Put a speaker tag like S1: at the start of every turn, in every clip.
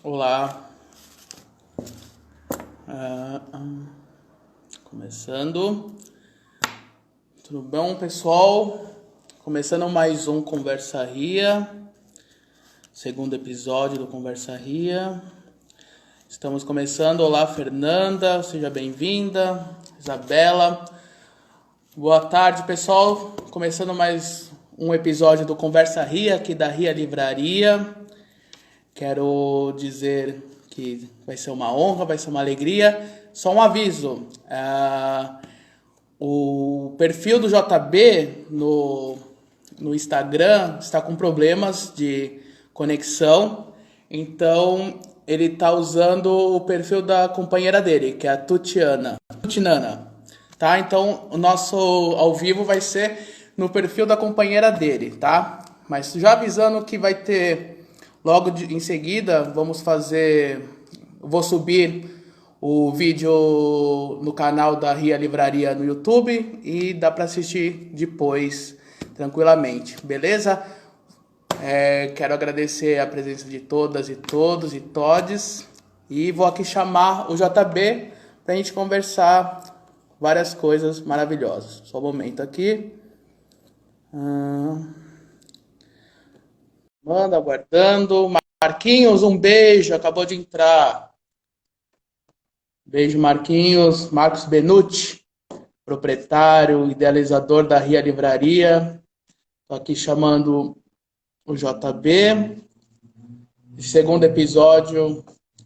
S1: Olá. Ah, ah, Começando. Tudo bom, pessoal? Começando mais um Conversa Ria, segundo episódio do Conversa Ria. Estamos começando. Olá, Fernanda, seja bem-vinda. Isabela. Boa tarde, pessoal. Começando mais um episódio do Conversa Ria, aqui da Ria Livraria. Quero dizer que vai ser uma honra, vai ser uma alegria. Só um aviso, o perfil do JB no Instagram está com problemas de conexão, então ele está usando o perfil da companheira dele, que é a Tutinana, tá? Então o nosso ao vivo vai ser no perfil da companheira dele, tá? Mas já avisando que vai ter logo em seguida, vou subir o vídeo no canal da Ria Livraria no YouTube e dá para assistir depois tranquilamente, beleza? Quero agradecer a presença de todas e todos e todes e vou aqui chamar o JB para a gente conversar várias coisas maravilhosas. Só um momento aqui. Manda, aguardando. Marquinhos, um beijo, acabou de entrar. Beijo, Marquinhos. Marcos Benucci, proprietário, idealizador da Ria Livraria. Estou aqui chamando o JB. Segundo episódio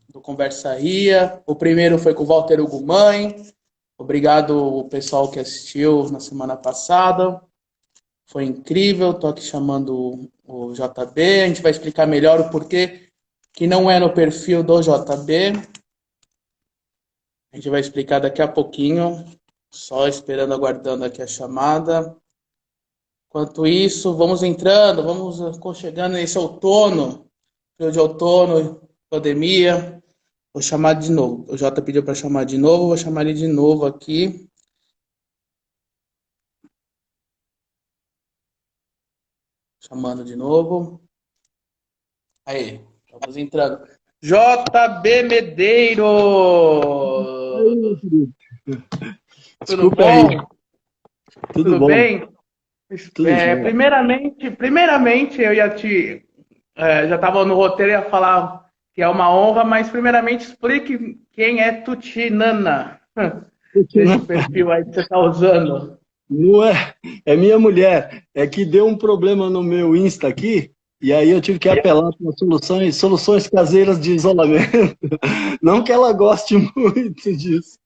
S1: do Conversa Ria. O primeiro foi com o Walter Ugumãe. Obrigado ao pessoal que assistiu na semana passada. Foi incrível. Estou aqui chamando o JB. A gente vai explicar melhor o porquê que não é no perfil do JB. A gente vai explicar daqui a pouquinho. Só esperando, aguardando aqui a chamada. Enquanto isso, vamos entrando, vamos chegando nesse outono. Frio de outono, pandemia. Vou chamar de novo. O Jota pediu para chamar de novo, vou chamar ele de novo aqui. Chamando de novo. Aí, vamos entrando. JB Medeiros! Tudo
S2: Desculpa aí.
S1: bom?
S2: Tudo
S1: Tudo
S2: bom?
S1: bem?
S2: Tudo jóia.
S1: Primeiramente, eu ia já estava no roteiro, ia falar que é uma honra, mas primeiramente explique quem é Tutinana nesse perfil aí que você está usando.
S2: Não é minha mulher. É que deu um problema no meu Insta aqui, e aí eu tive que apelar para soluções caseiras de isolamento. Não que ela goste muito disso.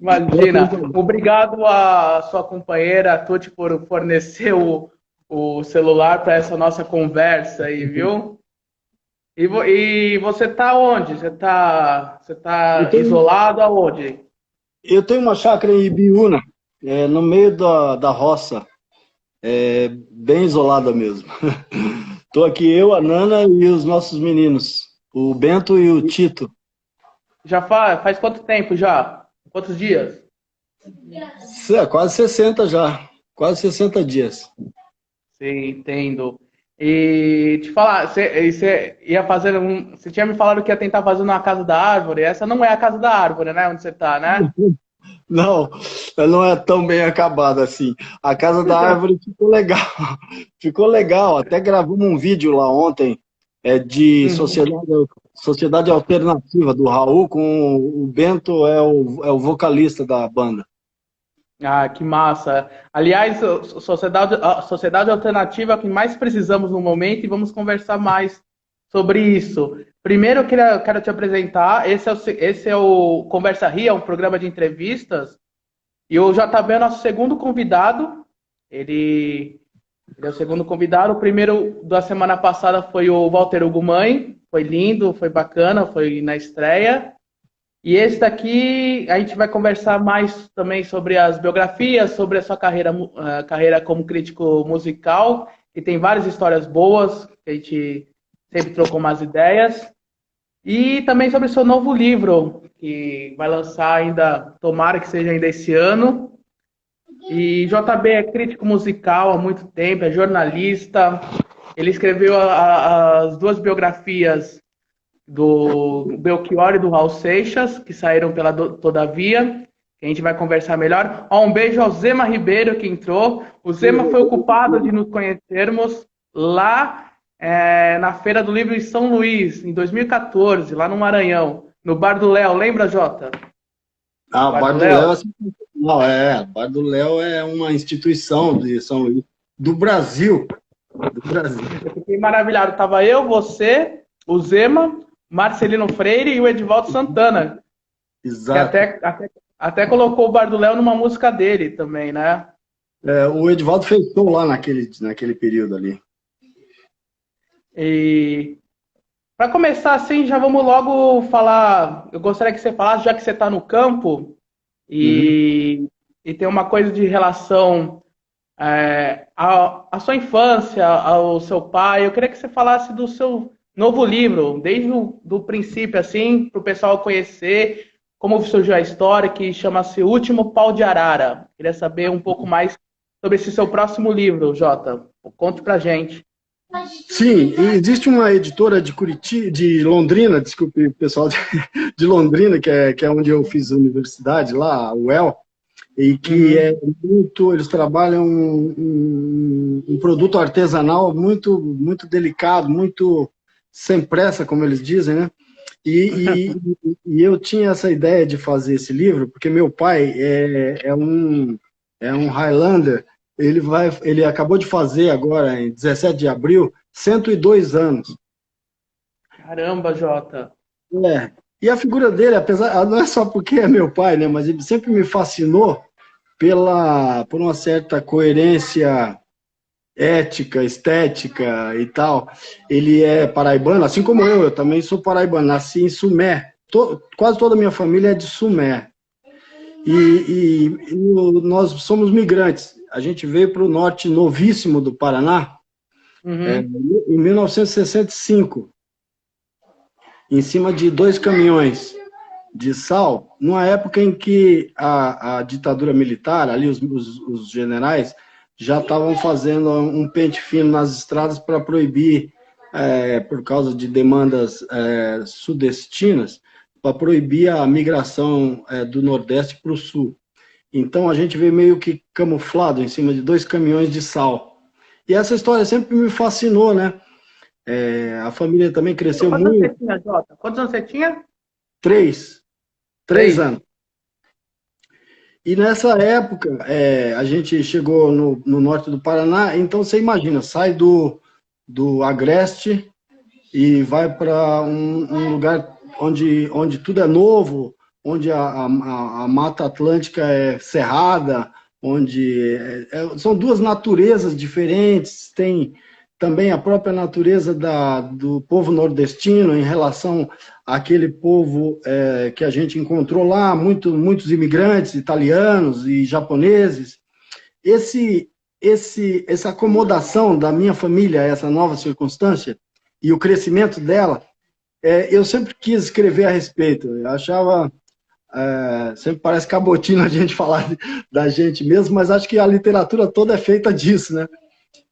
S1: Imagina. Obrigado à sua companheira, a Tuti, por fornecer o celular para essa nossa conversa aí, viu? E você está onde? Você
S2: Eu
S1: tá
S2: tenho,
S1: isolado aonde?
S2: eu tenho uma chácara em Ibiúna, no meio da roça, bem isolada mesmo. Estou aqui eu, a Nana e os nossos meninos, o Bento e o Tito.
S1: Já faz quanto tempo já? Quantos dias?
S2: Quase 60 já, quase 60 dias.
S1: Sim, entendo. E te falar, você ia fazer você tinha me falado que ia tentar fazer uma casa da árvore. Essa não é a casa da árvore, né? Onde você tá, né?
S2: Não, ela não é tão bem acabada assim. A Casa da Árvore ficou legal. Ficou legal. Até gravamos um vídeo lá ontem, de
S1: Uhum.
S2: sociedade alternativa do Raul, com o Bento, é o vocalista da banda.
S1: Ah, que massa. Aliás, a sociedade alternativa é o que mais precisamos no momento e vamos conversar mais sobre isso. Primeiro, quero te apresentar. Esse é o Conversa Ria, um programa de entrevistas. E o JB é o nosso segundo convidado. Ele, ele é o segundo convidado. O primeiro da semana passada foi o Walter Ugumãe. Foi lindo, foi bacana, foi na estreia. E esse daqui a gente vai conversar mais também sobre as biografias, sobre a sua carreira como crítico musical, que tem várias histórias boas, que a gente sempre trocou umas ideias. E também sobre o seu novo livro, que vai lançar ainda, tomara que seja ainda esse ano. E JB é crítico musical há muito tempo, é jornalista. Ele escreveu as duas biografias do Belchior e do Raul Seixas, que saíram pela Todavia, que a gente vai conversar melhor. Um beijo ao Zema Ribeiro, que entrou. O Zema foi o culpado de nos conhecermos lá na Feira do Livro em São Luís, em 2014, lá no Maranhão, no Bar do Léo. Lembra, Jota?
S2: Ah, o Bar do Léo o Bar do Léo é uma instituição de São Luís, do Brasil. Do Brasil.
S1: Eu fiquei maravilhado. Tava eu, você, o Zema, Marcelino Freire e o Edivaldo Santana.
S2: Exato.
S1: Que até colocou o Bar do Léo numa música dele também, né?
S2: O Edivaldo fez show lá naquele período ali.
S1: E para começar assim, já vamos logo falar. Eu gostaria que você falasse, já que você está no campo, e tem uma coisa de relação à sua infância, ao seu pai. Eu queria que você falasse do seu novo livro, desde o princípio, assim, para o pessoal conhecer como surgiu a história, que chama-se O Último Pau de Arara. Queria saber um pouco mais sobre esse seu próximo livro, Jota. Conte pra gente.
S2: Sim, existe uma editora de Curitiba, de Londrina, desculpe, o pessoal de Londrina, que é onde eu fiz a universidade, lá, a UEL, e que eles trabalham um produto artesanal muito, muito delicado, muito sem pressa, como eles dizem, né? E eu tinha essa ideia de fazer esse livro, porque meu pai é um Highlander. Ele acabou de fazer agora, em 17 de abril, 102 anos.
S1: Caramba, Jota.
S2: E a figura dele, apesar, não é só porque é meu pai, né, mas ele sempre me fascinou por uma certa coerência ética, estética e tal. Ele é paraibano, assim como eu também sou paraibano, nasci em Sumé. Quase toda a minha família é de Sumé. E nós somos migrantes. A gente veio para o norte novíssimo do Paraná, em 1965, em cima de 2 caminhões de sal, numa época em que a ditadura militar, ali os generais, já estavam fazendo um pente fino nas estradas para proibir, por causa de demandas sudestinas, para proibir a migração do Nordeste para o Sul. Então a gente veio meio que camuflado em cima de 2 caminhões de sal. E essa história sempre me fascinou, né? A família também cresceu muito.
S1: Quantos anos você tinha, Jota? Quantos anos você tinha?
S2: 3 anos. E nessa época, a gente chegou no norte do Paraná, então você imagina, sai do Agreste e vai para um lugar onde tudo é novo, onde a Mata Atlântica é cerrada, onde são 2 naturezas diferentes, tem também a própria natureza do povo nordestino em relação àquele povo que a gente encontrou lá, muitos imigrantes italianos e japoneses. Essa acomodação da minha família a essa nova circunstância e o crescimento dela, eu sempre quis escrever a respeito. Eu achava... sempre parece cabotino a gente falar da gente mesmo, mas acho que a literatura toda é feita disso, né?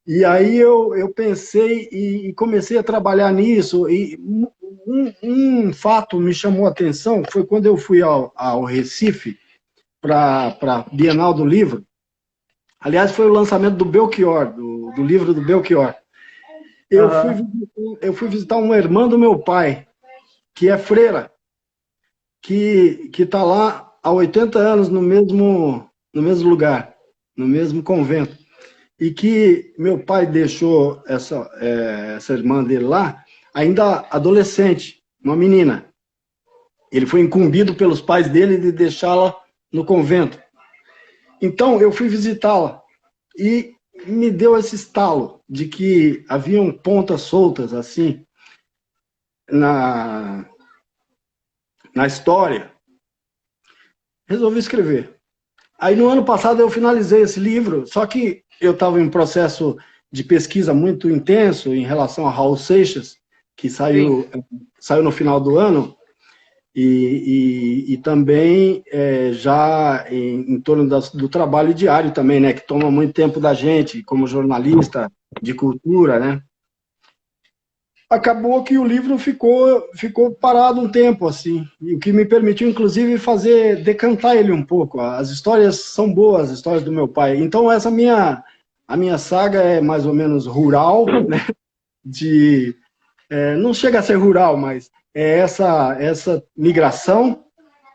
S2: E aí eu pensei e comecei a trabalhar nisso, e um fato me chamou a atenção, foi quando eu fui ao Recife, para a Bienal do Livro. Aliás, foi o lançamento do Belchior, do livro do Belchior. Eu fui visitar uma irmã do meu pai, que é freira, que está lá há 80 anos no mesmo lugar, no mesmo convento. E que meu pai deixou essa irmã dele lá, ainda adolescente, uma menina. Ele foi incumbido pelos pais dele de deixá-la no convento. Então, eu fui visitá-la e me deu esse estalo de que haviam pontas soltas, assim, na história. Resolvi escrever. Aí, no ano passado, eu finalizei esse livro, só que eu estava em um processo de pesquisa muito intenso em relação a Raul Seixas, que saiu no final do ano, e também já em torno do trabalho diário também, né, que toma muito tempo da gente, como jornalista de cultura, né? acabou que o livro ficou parado um tempo, assim, e o que me permitiu, inclusive, decantar ele um pouco. As histórias são boas, as histórias do meu pai. Então, a minha saga é mais ou menos rural, né? Não chega a ser rural, mas é essa migração,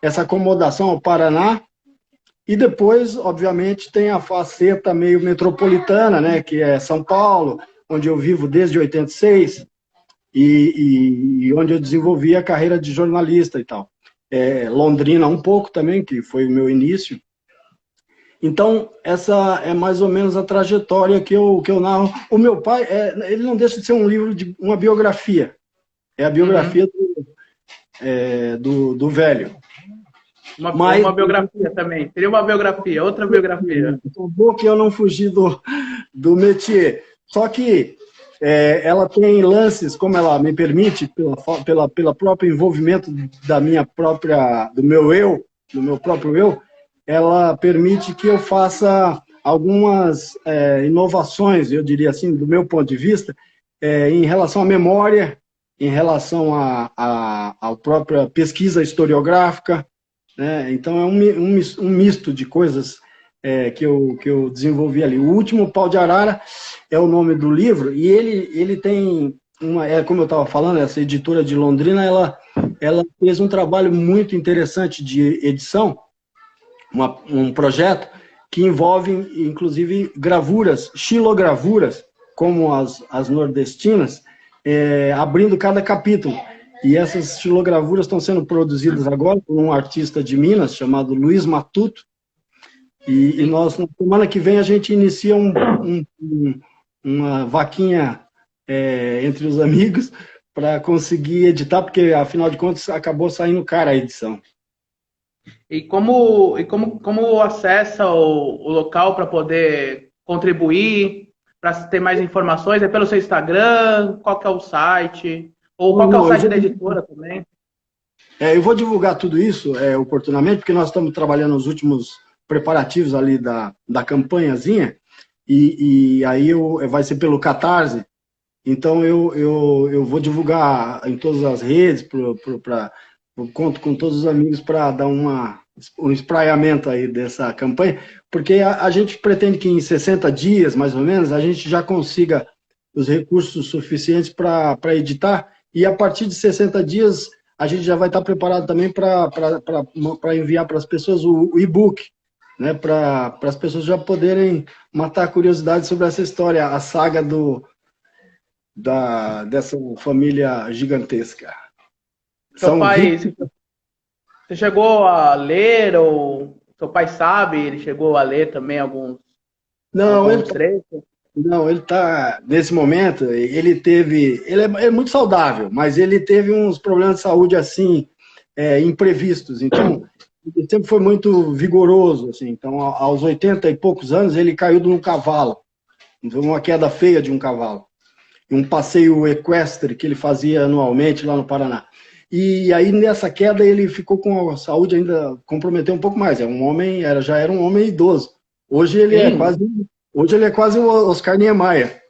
S2: essa acomodação ao Paraná, e depois, obviamente, tem a faceta meio metropolitana, né? Que é São Paulo, onde eu vivo desde 86, e onde eu desenvolvi a carreira de jornalista e tal. Londrina um pouco também, que foi o meu início. Então, essa é mais ou menos a trajetória que eu narro. O meu pai, ele não deixa de ser um livro, uma biografia. É a biografia do velho.
S1: Uma biografia também. Seria uma biografia, outra biografia.
S2: Bom que eu não fugi do métier. Só que ela tem lances, como ela me permite, pela próprio envolvimento do meu próprio eu, ela permite que eu faça algumas inovações, eu diria assim, do meu ponto de vista, em relação à memória, em relação à própria pesquisa historiográfica, né? Então é um misto de coisas que eu desenvolvi ali. O Último Pau de Arara é o nome do livro, e ele tem como eu estava falando, essa editora de Londrina, ela fez um trabalho muito interessante de edição, um projeto que envolve, inclusive, gravuras, xilogravuras, como as nordestinas, abrindo cada capítulo. E essas xilogravuras estão sendo produzidas agora por um artista de Minas, chamado Luiz Matuto, e nós, na semana que vem, a gente inicia uma vaquinha entre os amigos para conseguir editar, porque, afinal de contas, acabou saindo cara a edição.
S1: E como acessa o local para poder contribuir, para ter mais informações? É pelo seu Instagram? Qual que é o site? Ou qual que é o site da editora também?
S2: Eu vou divulgar tudo isso oportunamente, porque nós estamos trabalhando nos últimos preparativos ali da campanhazinha, e aí vai ser pelo Catarse. Então eu vou divulgar em todas as redes, eu conto com todos os amigos para dar um espraiamento aí dessa campanha, porque a gente pretende que em 60 dias, mais ou menos, a gente já consiga os recursos suficientes para editar, e a partir de 60 dias a gente já vai estar preparado também para enviar para as pessoas o e-book, né, para as pessoas já poderem matar a curiosidade sobre essa história, a saga dessa família gigantesca.
S1: Seu pai, você chegou a ler, ou seu pai sabe, ele chegou a ler também alguns trechos?
S2: Não, ele está, nesse momento, ele é muito saudável, mas ele teve uns problemas de saúde, assim, imprevistos, então, ele sempre foi muito vigoroso, assim, então, aos 80 e poucos anos, ele caiu de um cavalo, então, uma queda feia de um cavalo, um passeio equestre que ele fazia anualmente lá no Paraná. E aí, nessa queda, ele ficou com a saúde ainda comprometeu um pouco mais, já era um homem idoso. Hoje ele é quase o Oscar Niemeyer.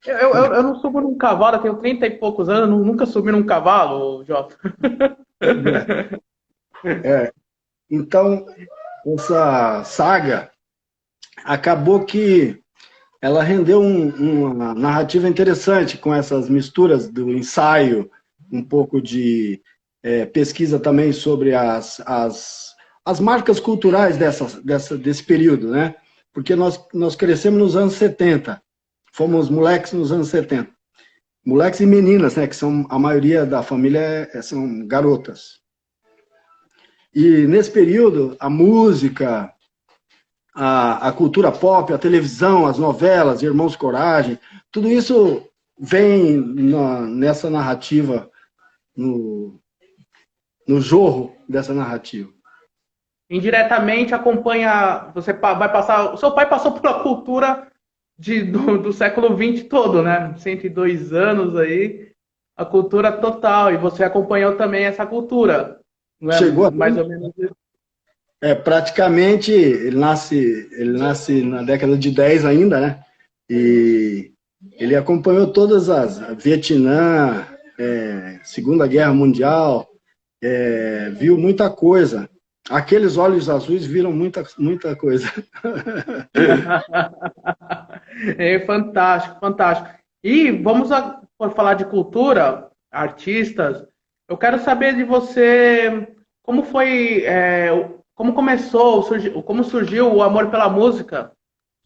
S1: Eu não subo num cavalo, eu tenho 30 e poucos anos, nunca subi num cavalo, Jota.
S2: Então, essa saga acabou que ela rendeu uma narrativa interessante com essas misturas do ensaio, um pouco de pesquisa também sobre as marcas culturais desse período, né? Porque nós crescemos nos anos 70, fomos moleques nos anos 70. Moleques e meninas, né? Que a maioria da família são garotas. E nesse período, a música, a cultura pop, a televisão, as novelas, Irmãos Coragem, tudo isso vem nessa narrativa, no jorro dessa narrativa.
S1: Indiretamente acompanha, você vai passar, o seu pai passou pela cultura do século XX todo, né? 102 anos aí, a cultura total, e você acompanhou também essa cultura, não é?
S2: Chegou
S1: mais ou menos isso.
S2: Praticamente, ele nasce na década de 10 ainda, né? E Ele acompanhou todas as Vietnã, Segunda Guerra Mundial, viu muita coisa. Aqueles olhos azuis viram muita coisa.
S1: É fantástico, fantástico. E vamos por falar de cultura, artistas. Eu quero saber de você como foi, como começou, como surgiu o amor pela música,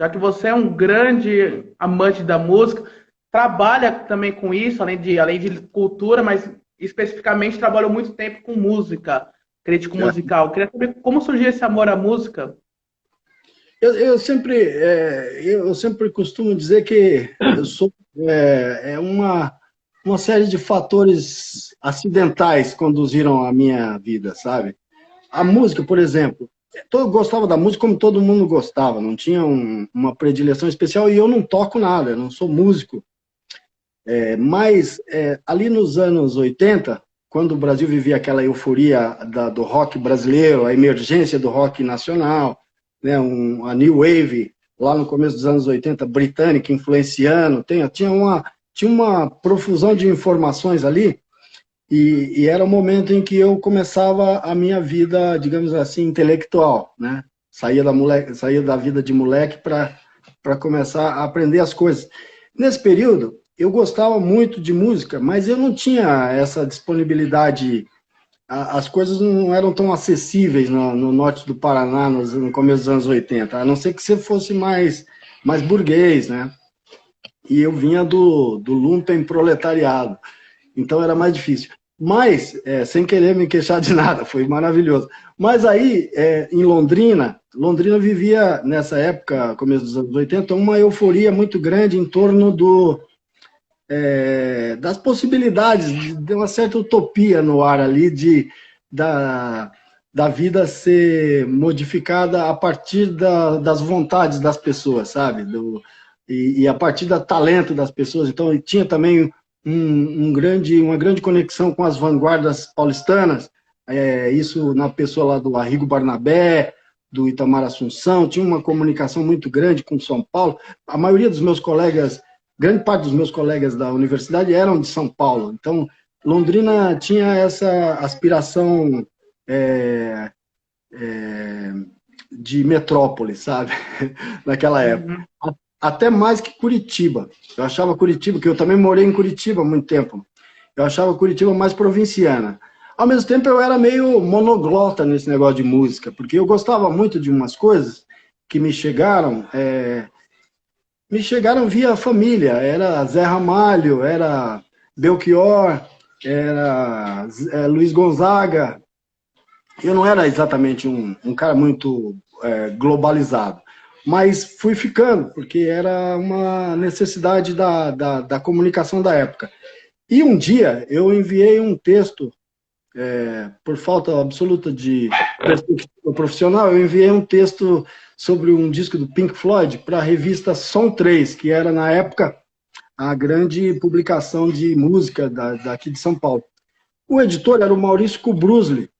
S1: já que você é um grande amante da música, trabalha também com isso, além de cultura, mas especificamente trabalhou muito tempo com música, crítico musical. Eu queria saber como surgiu esse amor à música.
S2: Eu sempre costumo dizer que eu sou uma série de fatores acidentais conduziram a minha vida, sabe? A música, por exemplo, eu gostava da música como todo mundo gostava, não tinha uma predileção especial e eu não toco nada, eu não sou músico. Mas ali nos anos 80, quando o Brasil vivia aquela euforia do rock brasileiro, a emergência do rock nacional, né, a New Wave, lá no começo dos anos 80, britânica, influenciando, tinha uma profusão de informações ali, e era o momento em que eu começava a minha vida, digamos assim, intelectual, né? Saía da vida de moleque para começar a aprender as coisas. Nesse período, eu gostava muito de música, mas eu não tinha essa disponibilidade. As coisas não eram tão acessíveis no norte do Paraná, no começo dos anos 80, a não ser que você fosse mais burguês, né? E eu vinha do lumpen proletariado, então era mais difícil. Mas, sem querer me queixar de nada, foi maravilhoso. Mas aí, em Londrina vivia, nessa época, começo dos anos 80, uma euforia muito grande em torno das possibilidades, de uma certa utopia no ar ali, da vida ser modificada a partir das vontades das pessoas, sabe? E a partir do talento das pessoas. Então, tinha também uma grande conexão com as vanguardas paulistanas, isso na pessoa lá do Arrigo Barnabé, do Itamar Assunção, tinha uma comunicação muito grande com São Paulo. A maioria dos meus colegas, grande parte dos meus colegas da universidade eram de São Paulo, então Londrina tinha essa aspiração de metrópole, sabe? Naquela época. Até mais que Curitiba. Eu achava Curitiba, que eu também morei em Curitiba há muito tempo, eu achava Curitiba mais provinciana. Ao mesmo tempo, eu era meio monoglota nesse negócio de música, porque eu gostava muito de umas coisas que me chegaram via família. Era Zé Ramalho, era Belchior, era Luiz Gonzaga. Eu não era exatamente um cara muito globalizado, mas fui ficando, porque era uma necessidade da comunicação da época. E um dia eu enviei um texto, por falta absoluta de perspectiva profissional, eu enviei um texto sobre um disco do Pink Floyd para a revista Som 3, que era, na época, a grande publicação de música daqui de São Paulo. O editor era o Maurício Kubrusli.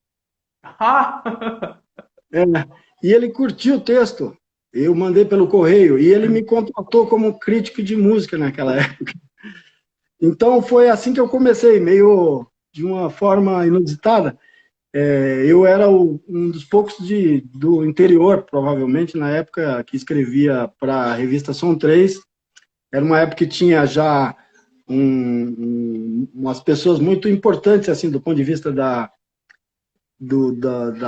S2: E ele curtiu o texto. Eu mandei pelo correio e ele me contratou como crítico de música naquela época. Então foi assim que eu comecei, meio de uma forma inusitada. Eu era um dos poucos do interior, provavelmente, na época que escrevia para a revista Som 3. Era uma época que tinha já umas pessoas muito importantes, assim, do ponto de vista da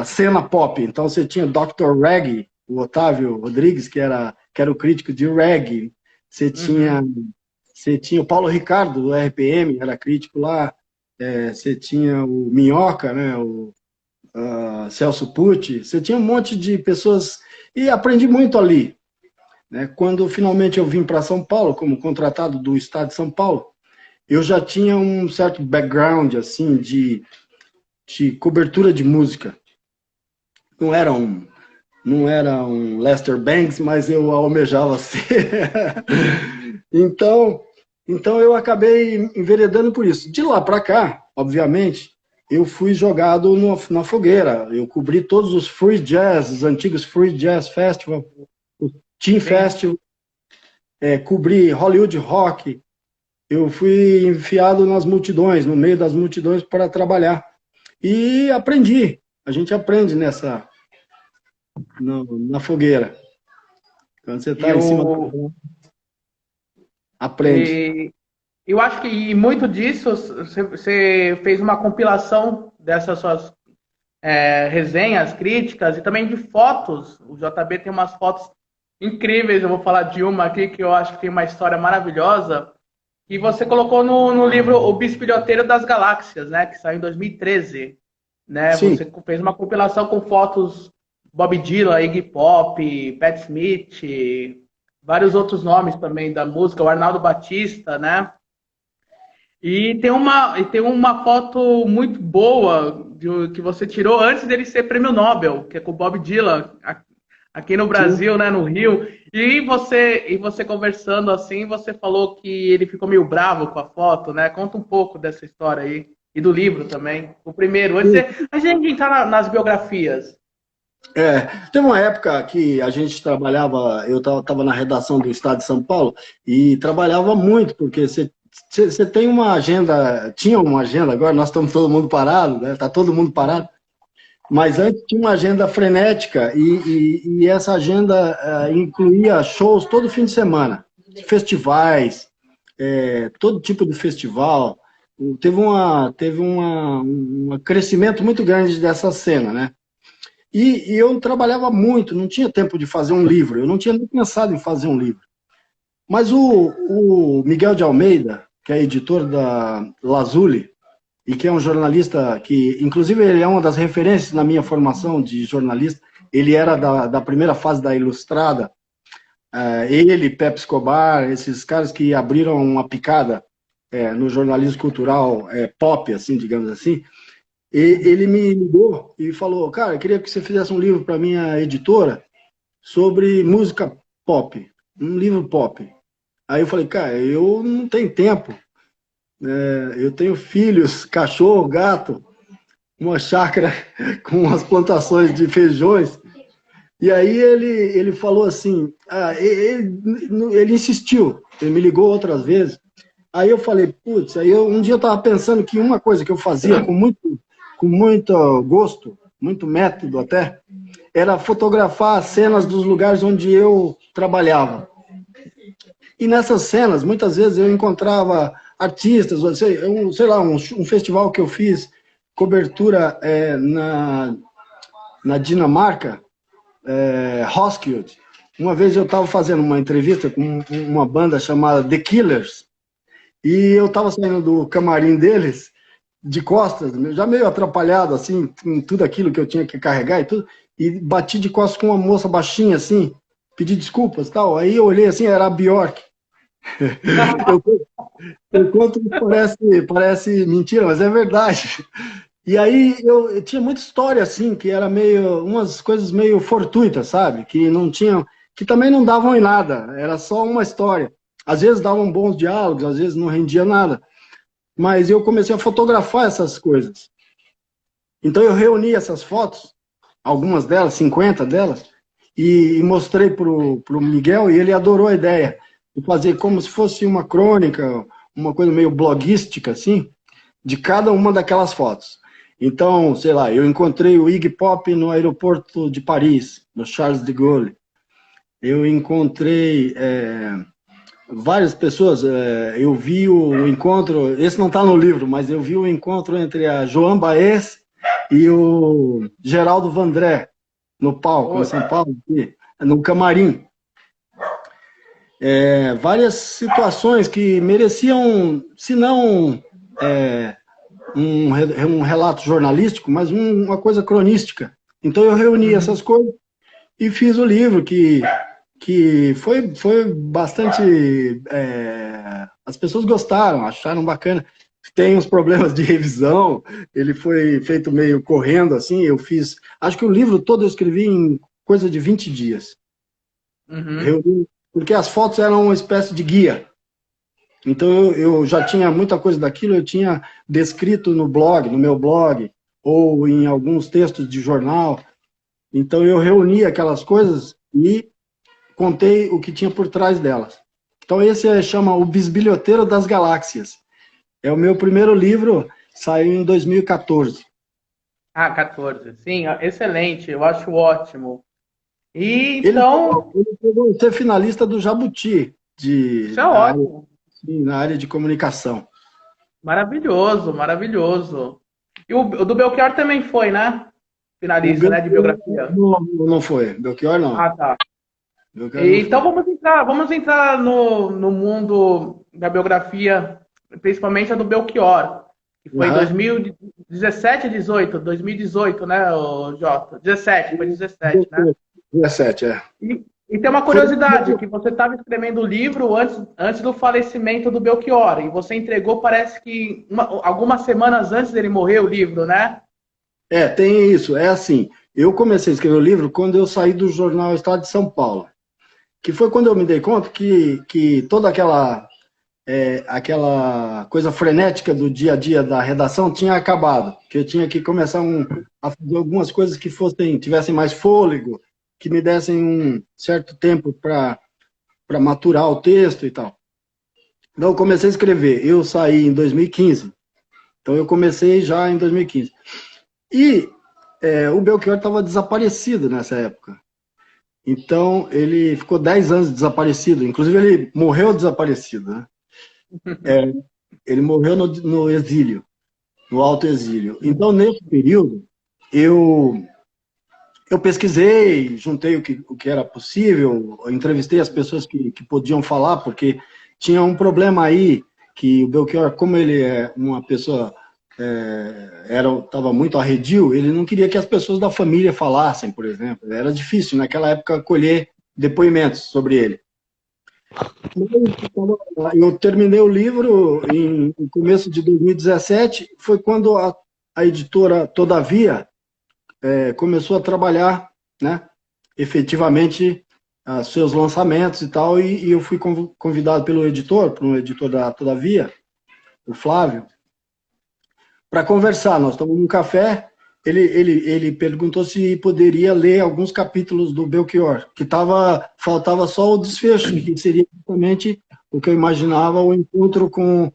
S2: cena pop. Então você tinha o Dr. Reggae, o Otávio Rodrigues, que era o crítico de reggae. Você tinha o Paulo Ricardo, do RPM, era crítico lá. Você tinha o Minhoca, né, o Celso Pucci. Você tinha um monte de pessoas, e aprendi muito ali. Né? Quando finalmente eu vim para São Paulo, como contratado do Estado de São Paulo, eu já tinha um certo background assim, de cobertura de música. Não era um Lester Bangs, mas eu almejava ser. Então eu acabei enveredando por isso. De lá para cá, obviamente, eu fui jogado na fogueira. Eu cobri todos os free jazz, os antigos free jazz festival, o Teen Festival. cobrir Hollywood Rock. Eu fui enfiado nas multidões, no meio das multidões para trabalhar. E aprendi. A gente aprende na fogueira. Quando você
S1: E
S2: está em cima do
S1: o,
S2: fogão, aprende.
S1: e eu acho que e muito disso você fez uma compilação dessas suas resenhas, críticas e também de fotos. O JB tem umas fotos incríveis. Eu vou falar de uma aqui que eu acho que tem uma história maravilhosa. E você colocou no livro O Bispilhoteiro das Galáxias, né? Que saiu em 2013. Né?
S2: Sim,
S1: Você fez uma compilação com fotos Bob Dylan, Iggy Pop, Pat Smith, vários outros nomes também da música, o Arnaldo Batista, né? E tem uma foto muito boa que você tirou antes dele ser prêmio Nobel, que é com o Bob Dylan, aqui no
S2: sim.
S1: Brasil, né, no Rio. E você conversando assim, você falou que ele ficou meio bravo com a foto, né? Conta um pouco dessa história aí. E do livro também. O primeiro. Antes de a gente entrar nas biografias.
S2: Teve uma época que a gente trabalhava, eu estava na redação do Estado de São Paulo e trabalhava muito, porque você tem uma agenda, tinha uma agenda, agora nós estamos todo mundo parado, né? Está todo mundo parado, mas antes tinha uma agenda frenética e essa agenda incluía shows todo fim de semana, festivais, todo tipo de festival. Teve um crescimento muito grande dessa cena, né? E eu trabalhava muito, não tinha tempo de fazer um livro, eu não tinha nem pensado em fazer um livro. Mas o Miguel de Almeida, que é editor da Lazuli, e que é um jornalista que, inclusive, ele é uma das referências na minha formação de jornalista, ele era da primeira fase da Ilustrada, ele, Pepe Escobar, esses caras que abriram uma picada no jornalismo cultural pop, assim, digamos assim. E ele me ligou e falou, cara, eu queria que você fizesse um livro para minha editora sobre música pop, um livro pop. Aí eu falei, cara, eu não tenho tempo, eu tenho filhos, cachorro, gato, uma chácara com umas plantações de feijões. E aí ele falou assim, ele insistiu, ele me ligou outras vezes. Aí eu falei, putz, um dia eu estava pensando que uma coisa que eu fazia com muito gosto, muito método até, era fotografar as cenas dos lugares onde eu trabalhava. E nessas cenas, muitas vezes eu encontrava artistas, sei lá, um festival que eu fiz, cobertura na Dinamarca, Roskilde. Uma vez eu estava fazendo uma entrevista com uma banda chamada The Killers, e eu estava saindo do camarim deles, de costas, já meio atrapalhado, assim, com tudo aquilo que eu tinha que carregar e tudo, e bati de costas com uma moça baixinha, assim, pedi desculpas e tal. Aí eu olhei assim, era a Bjork. Eu conto que parece mentira, mas é verdade. E aí eu tinha muita história, assim, que era meio, umas coisas meio fortuitas, sabe? Que não tinham, que também não davam em nada, era só uma história. Às vezes davam bons diálogos, às vezes não rendia nada. Mas eu comecei a fotografar essas coisas. Então eu reuni essas fotos, algumas delas, 50 delas, e mostrei pro Miguel e ele adorou a ideia de fazer como se fosse uma crônica, uma coisa meio bloguística, assim, de cada uma daquelas fotos. Então, sei lá, eu encontrei o Iggy Pop no aeroporto de Paris, no Charles de Gaulle. Eu encontrei várias pessoas, eu vi o encontro, esse não está no livro, mas eu vi o encontro entre a Joan Baez e o Geraldo Vandré, no palco, em São Paulo, no camarim. Várias situações que mereciam, se não um relato jornalístico, mas uma coisa cronística. Então eu reuni essas coisas e fiz o livro, que foi bastante... as pessoas gostaram, acharam bacana. Tem uns problemas de revisão, ele foi feito meio correndo, assim, eu fiz... Acho que o livro todo eu escrevi em coisa de 20 dias.
S1: Uhum.
S2: Porque as fotos eram uma espécie de guia. Então eu já tinha muita coisa daquilo, eu tinha descrito no blog, no meu blog, ou em alguns textos de jornal. Então eu reuni aquelas coisas e contei o que tinha por trás delas. Então esse chama O Bisbilhoteiro das Galáxias. É o meu primeiro livro, saiu em 2014.
S1: Ah, 14. Sim, excelente, eu acho ótimo. E
S2: Ele,
S1: então,
S2: ele chegou a ser finalista do Jabuti,
S1: isso é ótimo.
S2: na área de comunicação.
S1: Maravilhoso, maravilhoso. E o do Belchior também foi, né?
S2: O
S1: Finalista, né, de
S2: Belchior
S1: biografia.
S2: não foi. Belchior não.
S1: Ah, tá.
S2: Belchior não
S1: Então
S2: foi.
S1: vamos entrar no mundo da biografia, principalmente a do Belchior, que foi em
S2: Aham.
S1: 2017, 18, 2018, né, o Jota? 17, foi 17, né?
S2: 17, é.
S1: E tem uma
S2: Foi,
S1: curiosidade, que você estava escrevendo o livro antes do falecimento do Belchior, e você entregou, parece que algumas semanas antes dele morrer, o livro, né?
S2: tem isso. É assim, eu comecei a escrever o livro quando eu saí do jornal Estado de São Paulo, que foi quando eu me dei conta que toda aquela coisa frenética do dia a dia da redação tinha acabado, que eu tinha que começar a fazer algumas coisas que tivessem mais fôlego, que me dessem um certo tempo para maturar o texto e tal. Então eu comecei a escrever. Eu saí em 2015, então eu comecei já em 2015. E o Belchior estava desaparecido nessa época. Então ele ficou 10 anos desaparecido. Inclusive ele morreu desaparecido, né? Ele morreu no exílio, no alto exílio. Então, nesse período, eu pesquisei, juntei o que era possível, entrevistei as pessoas que podiam falar, porque tinha um problema aí, que o Belchior, como ele é uma pessoa, estava muito arredio, ele não queria que as pessoas da família falassem, por exemplo. Era difícil, naquela época, colher depoimentos sobre ele. Eu terminei o livro no começo de 2017, foi quando a editora Todavia começou a trabalhar, né, efetivamente, seus lançamentos e tal, e eu fui convidado pelo editor, para um editor da Todavia, o Flávio, para conversar. Nós tomamos um café, ele perguntou se poderia ler alguns capítulos do Belchior, que faltava só o desfecho, que seria exatamente o que eu imaginava, o encontro com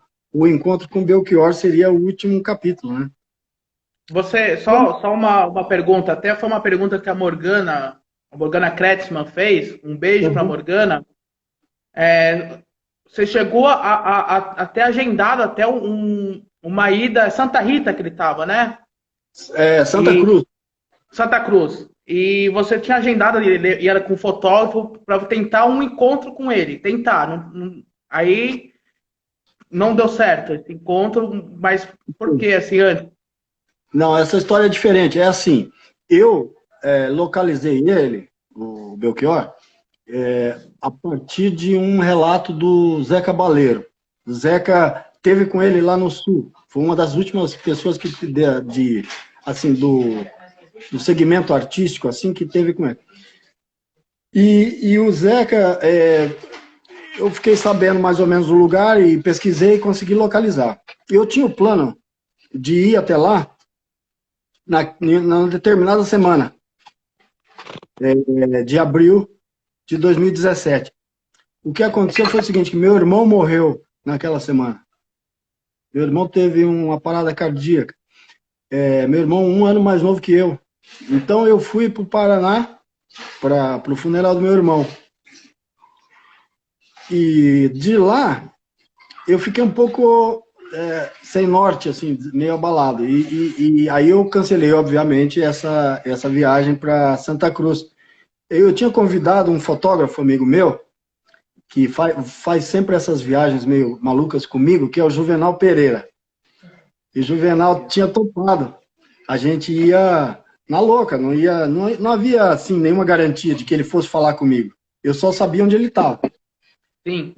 S2: Belchior seria o último capítulo, né?
S1: Você, só uma pergunta, até foi uma pergunta que a Morgana Kretzmann fez, um beijo para a
S2: Uhum.
S1: Morgana. Você chegou a ter agendado até uma ida a Santa Rita que ele estava, né?
S2: Santa
S1: E
S2: Cruz.
S1: Santa Cruz. E você tinha agendado, ele ia com um fotógrafo para tentar um encontro com ele. Tentar. Aí não deu certo esse encontro, mas por que assim antes?
S2: Não, essa história é diferente. É assim, eu localizei ele, o Belchior, a partir de um relato do Zeca Baleiro. O Zeca teve com ele lá no Sul. Foi uma das últimas pessoas assim, do segmento artístico assim que teve com ele. E o Zeca, eu fiquei sabendo mais ou menos o lugar e pesquisei e consegui localizar. Eu tinha o plano de ir até lá na determinada semana, de abril de 2017. O que aconteceu foi o seguinte, que meu irmão morreu naquela semana. Meu irmão teve uma parada cardíaca. Meu irmão, 1 ano mais novo que eu. Então eu fui para o Paraná, para o funeral do meu irmão. E de lá, eu fiquei um pouco sem norte, assim, meio abalado. E aí eu cancelei, obviamente, essa viagem para Santa Cruz. Eu tinha convidado um fotógrafo amigo meu, que faz sempre essas viagens meio malucas comigo, que é o Juvenal Pereira. E o Juvenal tinha topado. A gente ia na louca, não havia assim nenhuma garantia de que ele fosse falar comigo. Eu só sabia onde ele estava.
S1: Sim.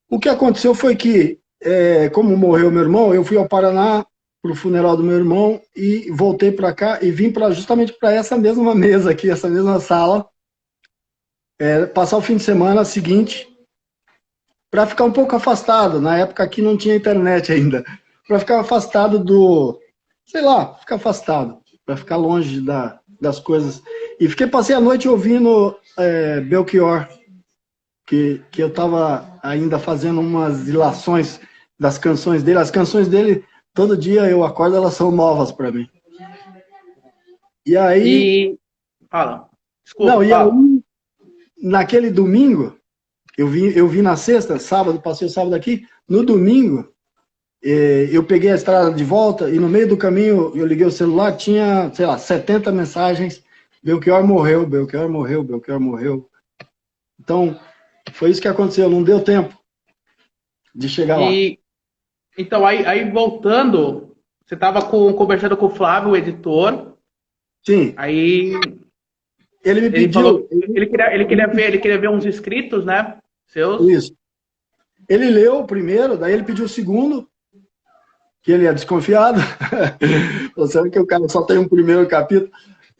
S2: O que aconteceu foi que, como morreu meu irmão, eu fui ao Paraná para o funeral do meu irmão e voltei para cá e vim justamente para essa mesma mesa aqui, essa mesma sala, passar o fim de semana seguinte para ficar um pouco afastado. Na época aqui não tinha internet ainda, para ficar afastado sei lá, ficar afastado, para ficar longe das coisas. Passei a noite ouvindo Belchior, que eu estava ainda fazendo umas ilações das canções dele. As canções dele, todo dia eu acordo, elas são novas para mim. E aí...
S1: E fala.
S2: Não,
S1: Desculpa,
S2: e
S1: fala.
S2: aí, naquele domingo, eu vim na sexta, sábado, passei o sábado aqui. No domingo, eu peguei a estrada de volta e no meio do caminho eu liguei o celular, tinha, sei lá, 70 mensagens. Belchior morreu, Belchior morreu, Belchior morreu. Então, foi isso que aconteceu, não deu tempo de chegar lá.
S1: E então aí voltando, você estava conversando com o Flávio, o editor.
S2: Sim,
S1: Aí
S2: ele me
S1: ele falou
S2: pediu,
S1: que ele queria ver uns escritos, né? Seus.
S2: isso. Ele leu o primeiro, daí ele pediu o segundo, que ele é desconfiado. Você que o cara só tem um primeiro capítulo.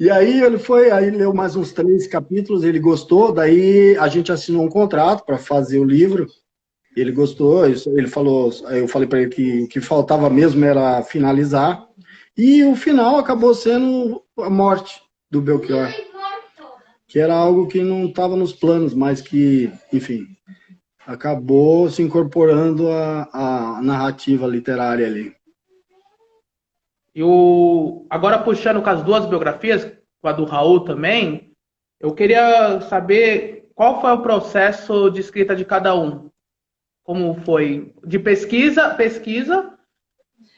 S2: E aí ele foi, aí leu mais uns 3 capítulos, ele gostou, daí a gente assinou um contrato para fazer o livro. Ele gostou, ele falou, eu falei para ele que o que faltava mesmo era finalizar. E o final acabou sendo a morte do Belchior, que era algo que não estava nos planos, mas que, enfim, acabou se incorporando à narrativa literária ali.
S1: Agora puxando com as duas biografias, com a do Raul também, eu queria saber qual foi o processo de escrita de cada um. Como foi de pesquisa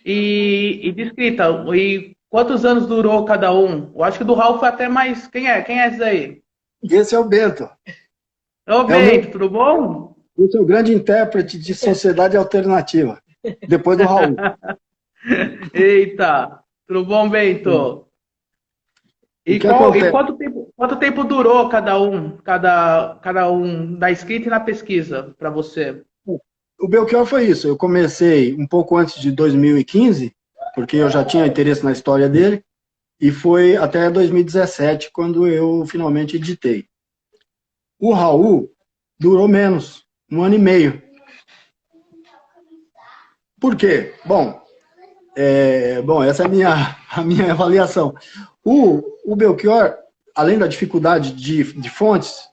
S1: e de escrita. E quantos anos durou cada um? Eu acho que do Raul foi até mais. Quem é? Quem é esse aí?
S2: Esse é o Bento.
S1: Ô,
S2: É o meu,
S1: Bento, tudo bom?
S2: esse é o grande intérprete de sociedade alternativa, depois do Raul.
S1: Eita, tudo bom, Bento?
S2: O que acontece?
S1: Quanto tempo durou cada um na escrita e na pesquisa para você?
S2: O Belchior foi isso. Eu comecei um pouco antes de 2015, porque eu já tinha interesse na história dele, e foi até 2017, quando eu finalmente editei. O Raul durou menos, 1 ano e meio. Por quê? Bom, essa é a minha avaliação. O Belchior, além da dificuldade de fontes,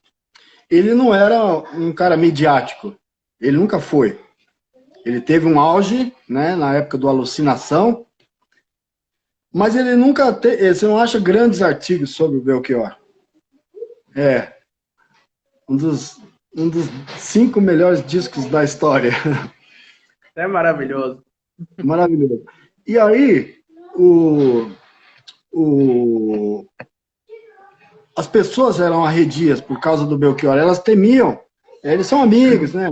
S2: ele não era um cara midiático. Ele nunca foi. Ele teve um auge, né, na época do Alucinação, mas ele nunca você não acha grandes artigos sobre o Belchior. É um dos 5 melhores discos da história.
S1: É maravilhoso.
S2: Maravilhoso. E aí, o, as pessoas eram arredias por causa do Belchior, elas temiam. Eles são amigos, né?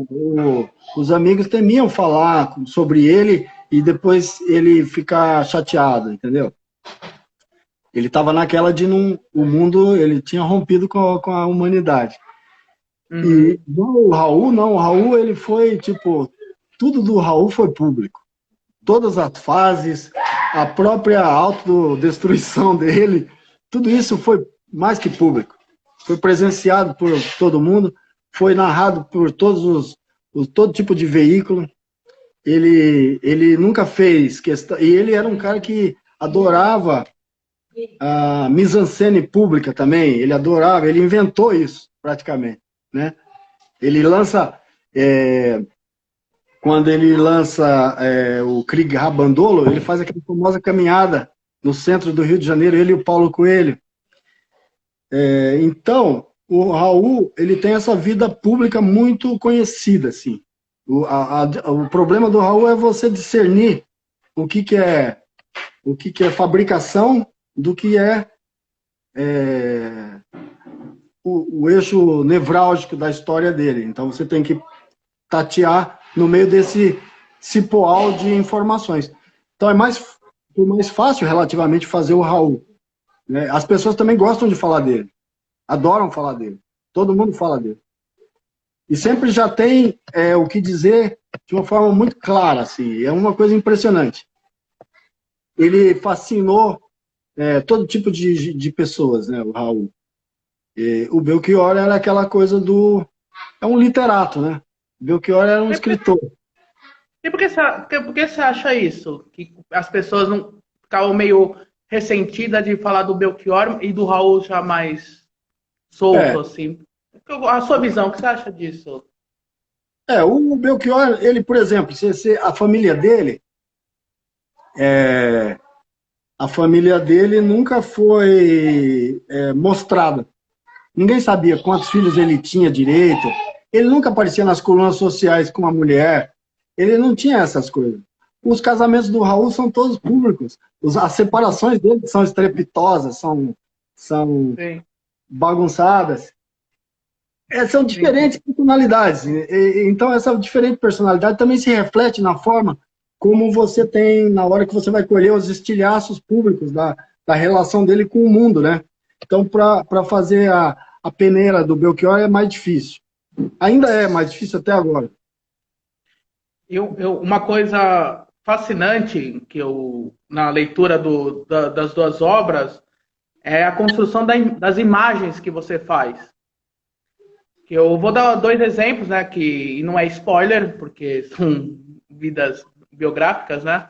S2: Os amigos temiam falar sobre ele e depois ele ficar chateado, entendeu? Ele estava naquela de não, o mundo, ele tinha rompido com a humanidade.
S1: Uhum.
S2: E o Raul, não, o Raul, ele foi, tipo, tudo do Raul foi público. Todas as fases, a própria autodestruição dele, tudo isso foi mais que público. Foi presenciado por todo mundo, foi narrado por todo tipo de veículo. Ele nunca fez questão, e ele era um cara que adorava a mise-en-scène pública também, ele adorava, ele inventou isso, praticamente, né? Ele lança, quando ele lança o Krieg Rabandolo, ele faz aquela famosa caminhada no centro do Rio de Janeiro, ele e o Paulo Coelho. Então, o Raul, ele tem essa vida pública muito conhecida, assim. O problema do Raul é você discernir o que é fabricação do que é o eixo nevrálgico da história dele. Então você tem que tatear no meio desse cipoal de informações. Então é mais fácil relativamente fazer o Raul, né? As pessoas também gostam de falar dele, adoram falar dele, todo mundo fala dele. E sempre já tem o que dizer de uma forma muito clara, assim, é uma coisa impressionante. Ele fascinou todo tipo de pessoas, né, o Raul. O Belchior era aquela coisa é um literato, né? O Belchior era um escritor.
S1: E por que você acha isso? Que as pessoas não ficavam meio ressentidas de falar do Belchior e do Raul já mais solto,
S2: É,
S1: assim? A sua visão, o que você acha disso?
S2: O Belchior, ele, por exemplo, a família dele, é, a família dele nunca foi mostrada. Ninguém sabia quantos filhos ele tinha direito. Ele nunca aparecia nas colunas sociais com uma mulher. Ele não tinha essas coisas. Os casamentos do Raul são todos públicos. As separações dele são estrepitosas, são
S1: Sim,
S2: bagunçadas. São
S1: sim.
S2: diferentes personalidades. Então, essa diferente personalidade também se reflete na forma como você tem, na hora que você vai colher os estilhaços públicos da relação dele com o mundo, né? Então, para fazer a peneira do Belchior é mais difícil. Ainda é mais difícil até agora.
S1: Uma coisa fascinante que na leitura das duas obras é a construção das imagens que você faz. Que eu vou dar dois exemplos, né? Que não é spoiler, porque são vidas biográficas, né?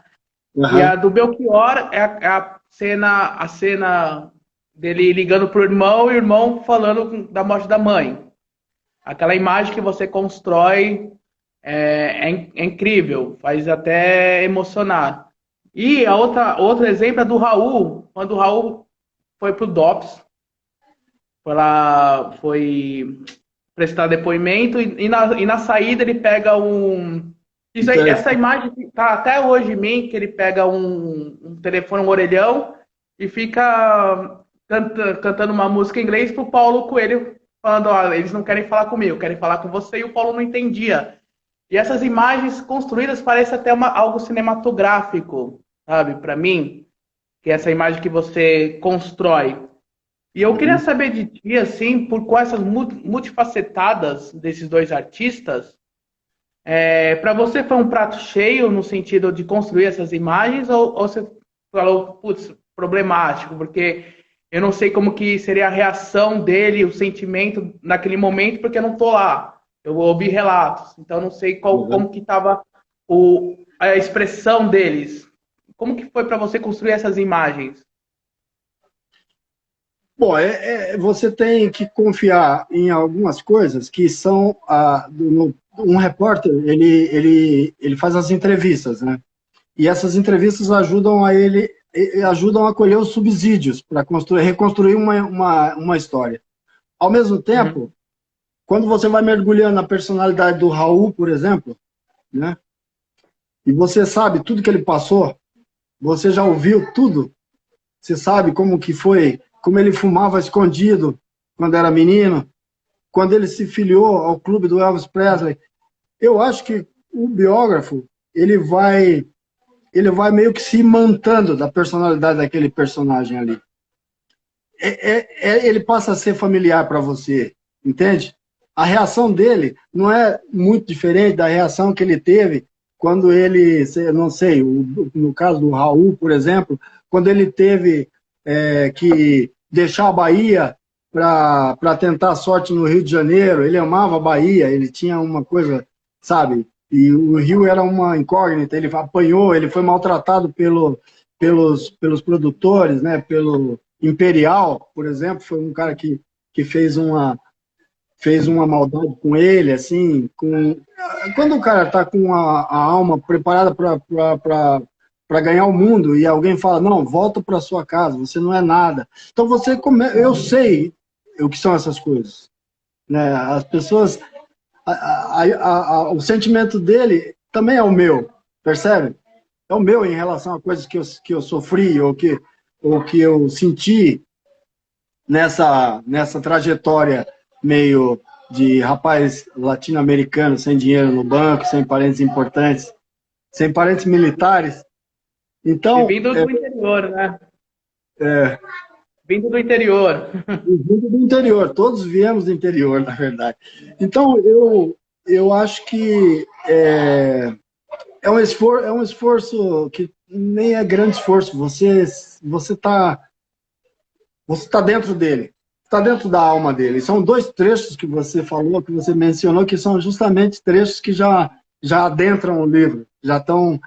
S1: Que
S2: Uhum.
S1: a do Belchior é a cena dele ligando pro irmão e o irmão falando da morte da mãe. Aquela imagem que você constrói é incrível, faz até emocionar. E outro exemplo é do Raul, quando o Raul foi pro DOPS, foi prestar depoimento e na saída ele pega um. Essa imagem tá até hoje em mim, que ele pega um telefone, um orelhão, e fica cantando uma música em inglês pro Paulo Coelho, falando, ó, eles não querem falar comigo, querem falar com você, e o Paulo não entendia. E essas imagens construídas parecem até algo cinematográfico, sabe, para mim, que é essa imagem que você constrói. E eu queria saber de ti, assim, por quais essas multifacetadas desses dois artistas, para você foi um prato cheio no sentido de construir essas imagens ou você falou, putz, problemático, porque eu não sei como que seria a reação dele, o sentimento naquele momento, porque eu não tô lá. Eu ouvi relatos, então eu não sei
S2: Uhum.
S1: como que estava a expressão deles. Como que foi para você construir essas imagens?
S2: Bom, você tem que confiar em algumas coisas que são um repórter ele faz as entrevistas, né? E essas entrevistas ajudam a colher os subsídios para reconstruir uma história. Ao mesmo
S1: Uhum.
S2: tempo, quando você vai mergulhando na personalidade do Raul, por exemplo, né? E você sabe tudo que ele passou, você já ouviu tudo, você sabe como que foi, como ele fumava escondido quando era menino, quando ele se filiou ao clube do Elvis Presley. Eu acho que o biógrafo ele vai meio que se imantando da personalidade daquele personagem ali. Ele passa a ser familiar para você, entende? A reação dele não é muito diferente da reação que ele teve quando ele, não sei, no caso do Raul, por exemplo, quando ele teve que deixar a Bahia para tentar a sorte no Rio de Janeiro. Ele amava a Bahia, ele tinha uma coisa, sabe? E o Rio era uma incógnita, ele apanhou, ele foi maltratado pelos produtores, né? Pelo Imperial, por exemplo, foi um cara que fez uma maldade com ele, assim, quando o cara está com a alma preparada para ganhar o mundo e alguém fala, não, volta para sua casa, você não é nada. Então eu sei o que são essas coisas, né? As pessoas, o sentimento dele também é o meu, percebe? É o meu em relação a coisas que eu sofri ou que eu senti nessa trajetória meio de rapaz latino-americano sem dinheiro no banco, sem parentes importantes, sem parentes militares.
S1: E
S2: Então,
S1: vindo do interior, né?
S2: é,
S1: Vindo do interior.
S2: vindo do interior, todos viemos do interior, na verdade. Então, eu acho que é um esforço que nem é grande esforço, você tá dentro dele, está dentro da alma dele. São dois trechos que você falou, que você mencionou, que são justamente trechos que já adentram o livro, já estão,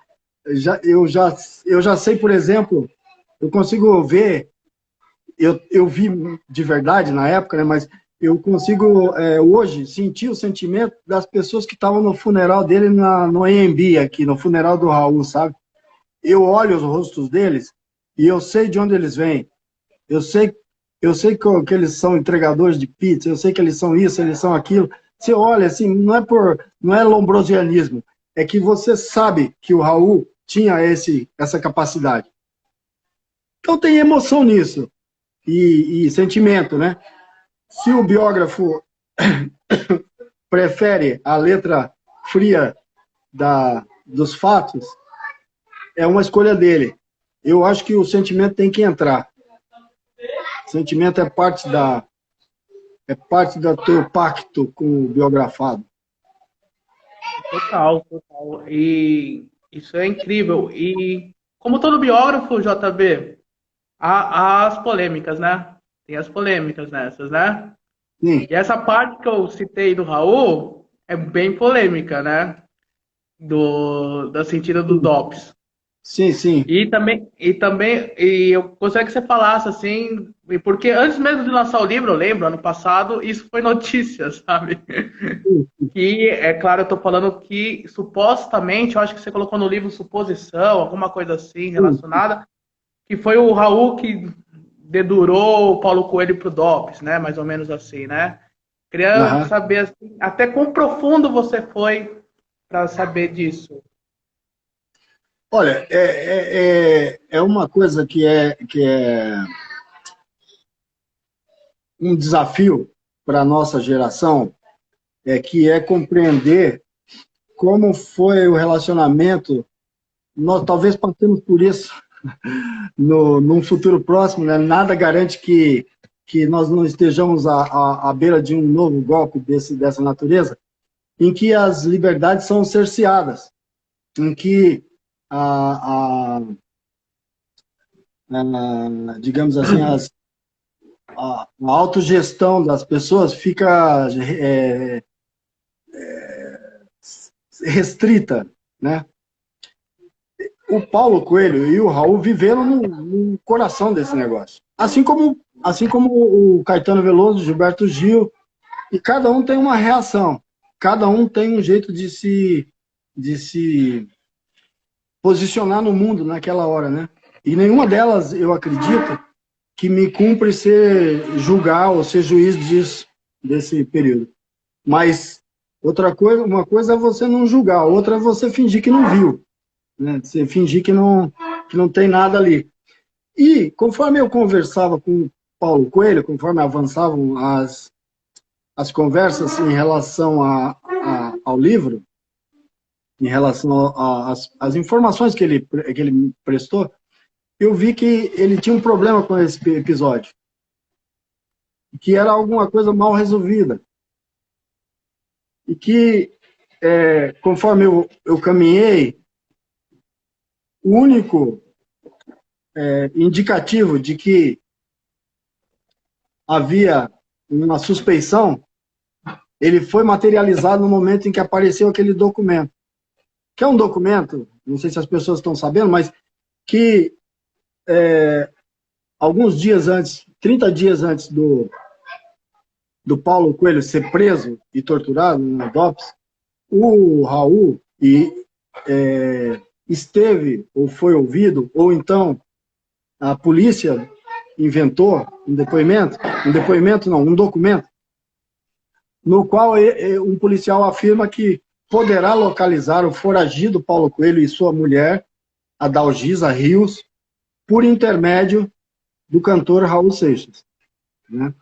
S2: eu já sei, por exemplo, eu consigo ver, eu vi de verdade na época, né, mas eu consigo hoje sentir o sentimento das pessoas que estavam no funeral dele no AMB aqui, no funeral do Raul, sabe? Eu olho os rostos deles e eu sei de onde eles vêm. Eu sei, eu sei que eles são entregadores de pizza, eu sei que eles são isso, eles são aquilo. Você olha assim, não é lombrosianismo, é que você sabe que o Raul tinha essa capacidade. Então tem emoção nisso e sentimento, né? Se o biógrafo prefere a letra fria dos fatos, é uma escolha dele. Eu acho que o sentimento tem que entrar. O sentimento é parte do teu pacto com o biografado.
S1: Total, total. E isso é incrível. E como todo biógrafo, JB, há as polêmicas, né? Tem as polêmicas nessas, né?
S2: Sim.
S1: E essa parte que eu citei do Raul é bem polêmica, né? Da sentido do DOPS.
S2: Sim, sim.
S1: E eu gostaria que você falasse assim, porque antes mesmo de lançar o livro, eu lembro, ano passado, isso foi notícia, sabe? Que, é claro, eu tô falando que supostamente, eu acho que você colocou no livro suposição, alguma coisa assim relacionada, que foi o Raul que dedurou o Paulo Coelho pro DOPS, né? Mais ou menos assim, né? Queria
S2: Uhum.
S1: saber assim, até quão profundo você foi para saber disso.
S2: Olha, é uma coisa que é um desafio para a nossa geração, que é compreender como foi o relacionamento. Nós talvez passemos por isso num futuro próximo, né? Nada garante que nós não estejamos à beira de um novo golpe dessa natureza, em que as liberdades são cerceadas, em que digamos assim, a autogestão das pessoas fica restrita, né? O Paulo Coelho e o Raul viveram no coração desse negócio. Assim como o Caetano Veloso, Gilberto Gil, e cada um tem uma reação, cada um tem um jeito de se posicionar no mundo naquela hora, né? E nenhuma delas, eu acredito, que me cumpre julgar ou ser juiz desse período. Mas uma coisa é você não julgar, outra é você fingir que não viu, né? Você fingir que não tem nada ali. E conforme eu conversava com o Paulo Coelho, conforme avançavam as conversas em relação ao livro, em relação às informações que ele me prestou, eu vi que ele tinha um problema com esse episódio, que era alguma coisa mal resolvida. E que, conforme eu caminhei, o único indicativo de que havia uma suspeição, ele foi materializado no momento em que apareceu aquele documento. Que é um documento, não sei se as pessoas estão sabendo, mas que alguns dias antes, 30 dias antes do Paulo Coelho ser preso e torturado no DOPS, o Raul esteve ou foi ouvido, ou então a polícia inventou um documento, no qual um policial afirma que poderá localizar o foragido Paulo Coelho e sua mulher, a Dalgisa Rios, por intermédio do cantor Raul Seixas, né?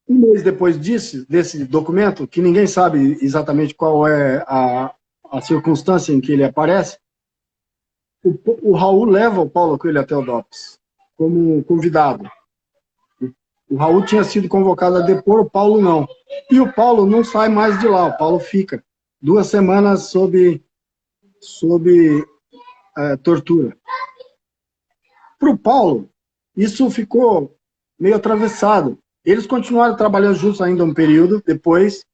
S2: Um mês depois desse documento, que ninguém sabe exatamente qual é a circunstância em que ele aparece, o Raul leva o Paulo Coelho até o DOPS como convidado. O Raul tinha sido convocado a depor, o Paulo não. E o Paulo não sai mais de lá, o Paulo fica 2 semanas sob tortura. Para o Paulo, isso ficou meio atravessado. Eles continuaram trabalhando juntos ainda um período, depois,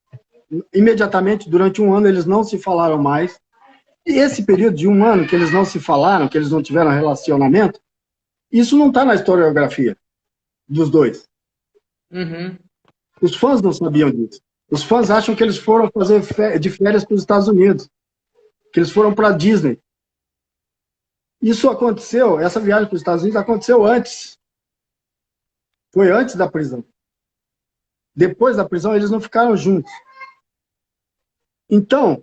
S2: imediatamente, durante 1 ano, eles não se falaram mais. E esse período de 1 ano que eles não se falaram, que eles não tiveram relacionamento, isso não está na historiografia dos dois.
S1: Uhum.
S2: Os fãs não sabiam disso. Os fãs acham que eles foram fazer de férias para os Estados Unidos, que eles foram para a Disney. Isso aconteceu, essa viagem para os Estados Unidos aconteceu antes. Foi antes da prisão. Depois da prisão, eles não ficaram juntos. Então,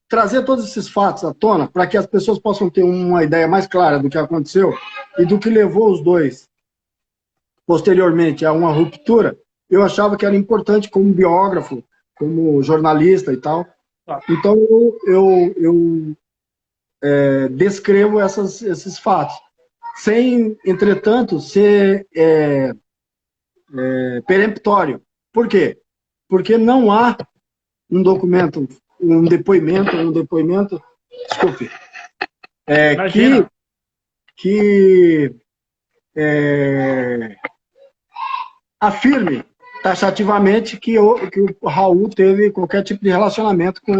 S2: trazer todos esses fatos à tona para que as pessoas possam ter uma ideia mais clara do que aconteceu e do que levou os dois posteriormente a uma ruptura, eu achava que era importante como biógrafo, como jornalista e tal. Então eu descrevo esses fatos, sem, entretanto, ser peremptório. Por quê? Porque não há um documento, um depoimento, desculpe, que afirme taxativamente que o Raul teve qualquer tipo de relacionamento com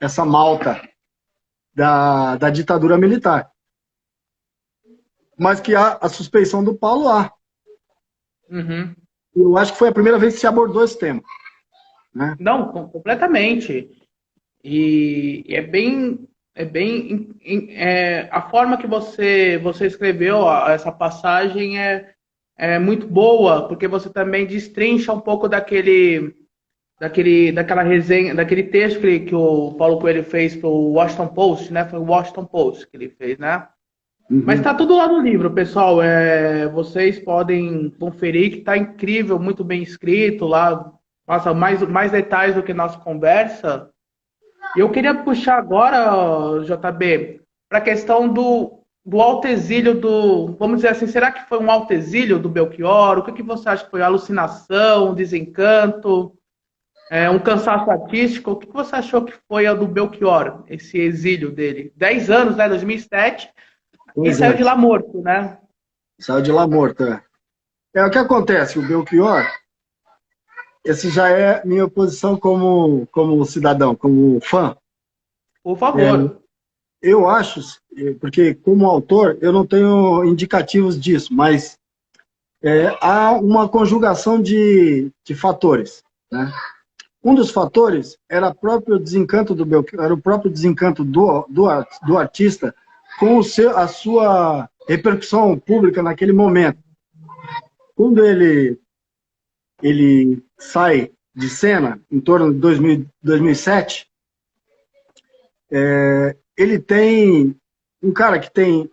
S2: essa malta da ditadura militar. Mas que há a suspeição do Paulo há.
S1: Uhum.
S2: Eu acho que foi a primeira vez que se abordou esse tema. Né?
S1: Não, completamente. E é bem a forma que você escreveu essa passagem é muito boa, porque você também destrincha um pouco daquela resenha, daquele texto que o Paulo Coelho fez para o Washington Post, né? Foi o Washington Post que ele fez, né?
S2: Uhum.
S1: Mas está tudo lá no livro, pessoal. Vocês podem conferir que está incrível, muito bem escrito lá. Nossa, mais detalhes do que nossa conversa. E eu queria puxar agora, JB, para a questão do autoexílio vamos dizer assim, será que foi um autoexílio do Belchior? O que você acha que foi? Alucinação, desencanto, um cansaço artístico? O que você achou que foi a do Belchior, esse exílio dele? 10 anos, né? 2007, e saiu de lá morto, né?
S2: Saiu de lá morto, o que acontece, o Belchior, esse já é minha posição como cidadão, como fã.
S1: Por favor.
S2: Eu acho, porque como autor, eu não tenho indicativos disso, mas há uma conjugação de fatores. Né? Um dos fatores era o próprio desencanto do Belchior, era o próprio desencanto do artista com a sua repercussão pública naquele momento. Quando ele sai de cena, em torno de 2007, ele tem um cara que tem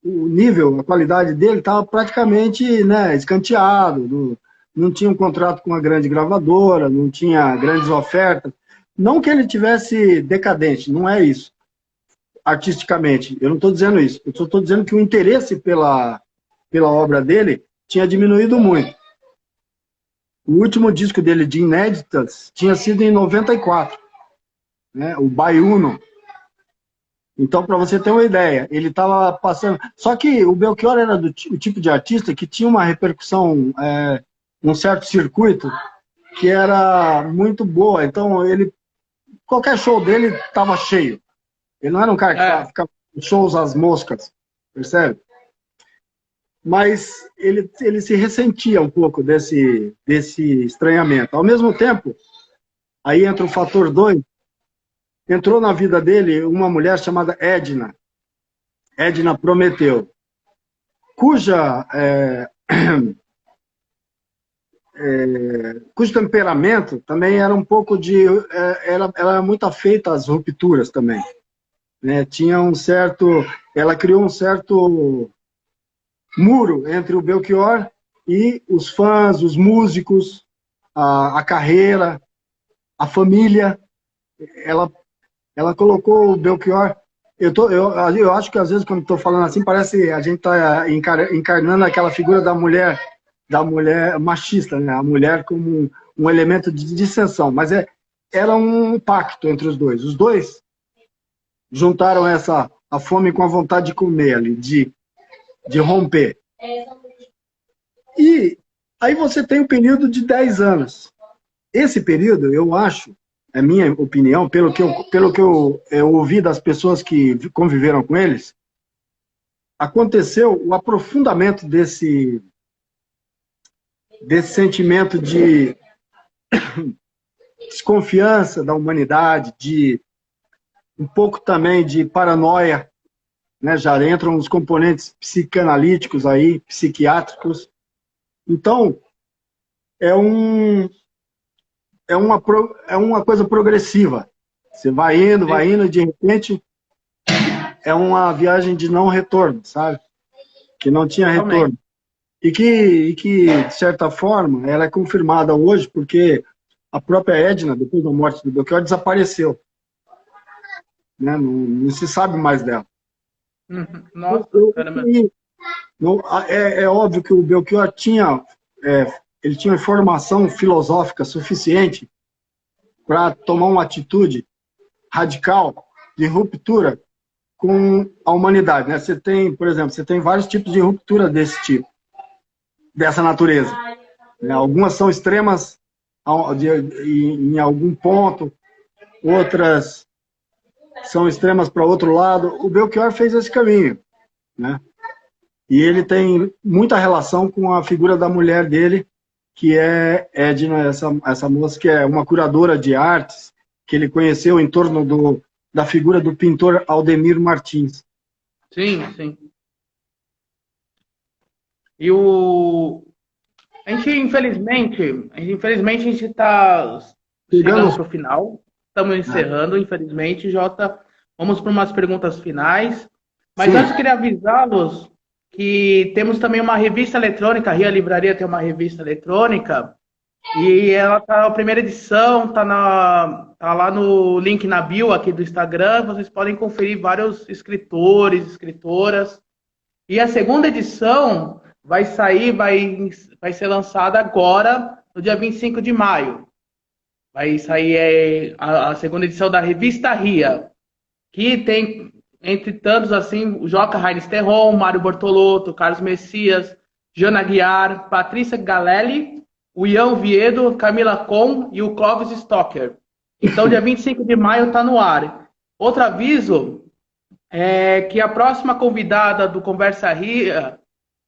S2: o nível, a qualidade dele estava praticamente, né, escanteado, não tinha um contrato com uma grande gravadora, não tinha grandes ofertas. Não que ele tivesse decadente, não é isso, artisticamente. Eu não estou dizendo isso. Eu estou dizendo que o interesse pela obra dele tinha diminuído muito. O último disco dele de inéditas tinha sido em 94, né, o Baiuno. Então, para você ter uma ideia, ele estava passando... Só que o Belchior era o tipo de artista que tinha uma repercussão, um certo circuito, que era muito boa. Então, qualquer show dele estava cheio. Ele não era um cara que ficava shows às moscas, percebe? Mas ele se ressentia um pouco desse estranhamento. Ao mesmo tempo, aí entra o fator 2, entrou na vida dele uma mulher chamada Edna Prometeu, cujo temperamento também era um pouco ela era muito afeita às rupturas também. Né? Ela criou um certo muro entre o Belchior e os fãs, os músicos, a carreira, a família. Ela colocou o Belchior... Eu acho que às vezes quando estou falando assim, parece a gente está encarnando aquela figura da mulher machista, né? A mulher como um elemento de dissensão. Mas era um pacto entre os dois. Os dois juntaram a fome com a vontade de comer ali, de romper. E aí você tem um período de 10 anos. Esse período, eu acho, é minha opinião, pelo que eu ouvi das pessoas que conviveram com eles, aconteceu o aprofundamento desse sentimento de desconfiança da humanidade, de um pouco também de paranoia, né? Já entram os componentes psicanalíticos aí, psiquiátricos. Então, é uma coisa progressiva. Você vai indo, e de repente é uma viagem de não retorno, sabe? Que não tinha retorno. E que, de certa forma, ela é confirmada hoje porque a própria Edna, depois da morte do Belchior, desapareceu. Né? Não se sabe mais dela.
S1: Nossa, caramba.
S2: É óbvio que o Belchior ele tinha informação filosófica suficiente para tomar uma atitude radical de ruptura com a humanidade. Né? Você tem, por exemplo, vários tipos de ruptura desse tipo, dessa natureza. Né? Algumas são extremas em algum ponto, outras são extremas para outro lado. O Belchior fez esse caminho, né? E ele tem muita relação com a figura da mulher dele, que é Edna, essa moça que é uma curadora de artes, que ele conheceu em torno da figura do pintor Aldemir Martins.
S1: Sim, sim. E a gente, infelizmente, a gente está chegando para o final. Estamos encerrando, infelizmente, Jota. Vamos para umas perguntas finais. Mas antes, eu queria avisá-los que temos também uma revista eletrônica. A Ria Livraria tem uma revista eletrônica. E ela tá, a primeira edição tá lá no link na bio aqui do Instagram. Vocês podem conferir vários escritores, escritoras. E a segunda edição vai ser lançada agora, no dia 25 de maio. Vai sair a segunda edição da revista Ria, que tem, entre tantos, assim, o Joca Raines Terron, Mário Bortolotto, Carlos Messias, Jana Aguiar, Patrícia Galelli, o Ian Viedo, Camila Com e o Clóvis Stocker. Então, dia 25 de maio está no ar. Outro aviso é que a próxima convidada do Conversa Ria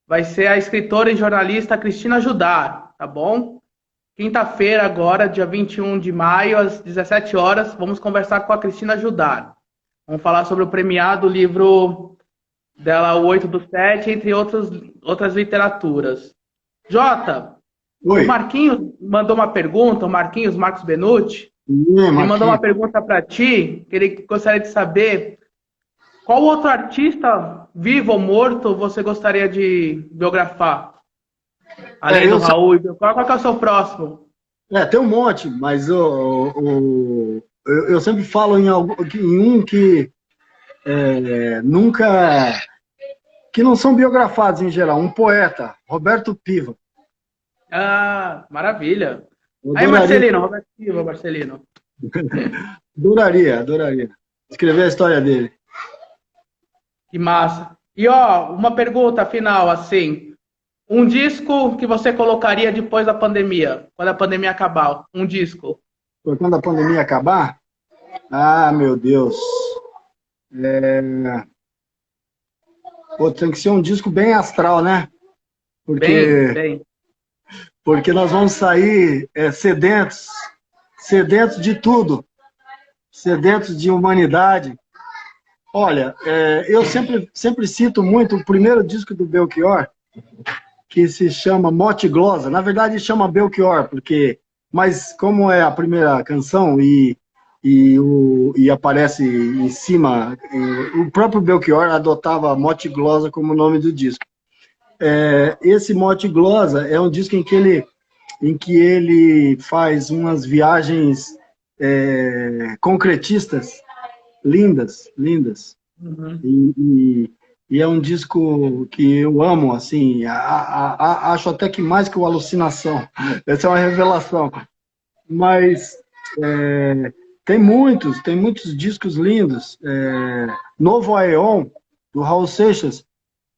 S1: vai ser a escritora e jornalista Cristina Judar, tá bom? Quinta-feira, agora, dia 21 de maio, às 17 horas, vamos conversar com a Cristina Judar. Vamos falar sobre o premiado livro dela, O 8/7, entre outras literaturas. Jota,
S2: Oi.
S1: O Marquinhos mandou uma pergunta, Marcos Benucci, ele mandou uma pergunta para ti, que ele gostaria de saber qual outro artista, vivo ou morto, você gostaria de biografar? Além do Raul e Belchior, qual que é o seu próximo?
S2: Tem um monte, mas eu sempre falo em um que que não são biografados em geral, um poeta, Roberto Piva.
S1: Ah, maravilha. Aí, Marcelino, Roberto Piva, Marcelino.
S2: Adoraria escrever a história dele.
S1: Que massa. E, uma pergunta final, assim. Um disco que você colocaria depois da pandemia, quando a pandemia acabar? Um disco.
S2: Quando a pandemia acabar? Ah, meu Deus. Tem que ser um disco bem astral, né? Porque nós vamos sair sedentos de tudo. Sedentos de humanidade. Olha, eu sempre cito muito o primeiro disco do Belchior, que se chama Morte Glosa. Na verdade, chama Belchior, mas como é a primeira canção e aparece em cima, o próprio Belchior adotava Morte Glosa como nome do disco. Esse Morte Glosa é um disco em que ele faz umas viagens concretistas lindas.
S1: Uhum.
S2: E é um disco que eu amo, assim, acho até que mais que o Alucinação. Essa é uma revelação. Mas tem muitos discos lindos. Novo Aeon, do Raul Seixas.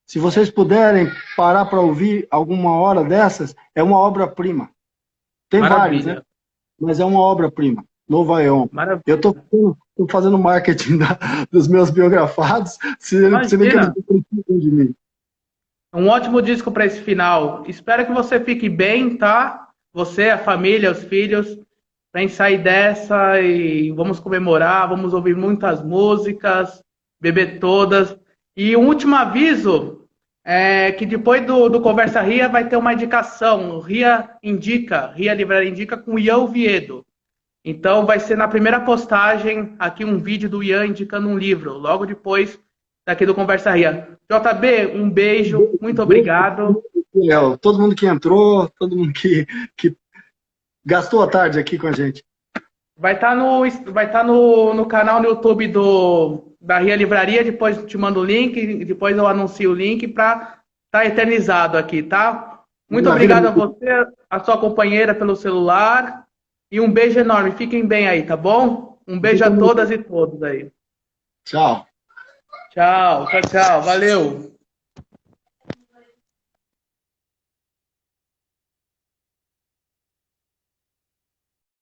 S2: Se vocês puderem parar para ouvir alguma hora dessas, é uma obra-prima. Tem vários, né? Mas é uma obra-prima. Novo Aeon. Eu estou fazendo marketing dos meus biografados, se bem que eles não têm de mim.
S1: Um ótimo disco para esse final. Espero que você fique bem, tá? Você, a família, os filhos, pra gente sair dessa e vamos comemorar, vamos ouvir muitas músicas, beber todas. E um último aviso é que depois do Conversa Ria vai ter uma indicação. Ria Indica, Ria Livraria Indica com o Ian Oviedo. Então vai ser na primeira postagem aqui um vídeo do Ian indicando um livro, logo depois daqui do Conversa Ria. JB, um beijo, muito obrigado.
S2: Todo mundo que entrou, todo mundo que gastou a tarde aqui com a gente.
S1: Vai tá no canal no YouTube da Ria Livraria, depois te mando o link, depois eu anuncio o link para estar eternizado aqui, tá? Muito
S2: Maravilha.
S1: obrigado a você, a sua companheira pelo celular, e um beijo enorme. Fiquem bem aí, tá bom? Um beijo a todas e todos aí.
S2: Tchau.
S1: Tchau, tchau, tchau. Valeu.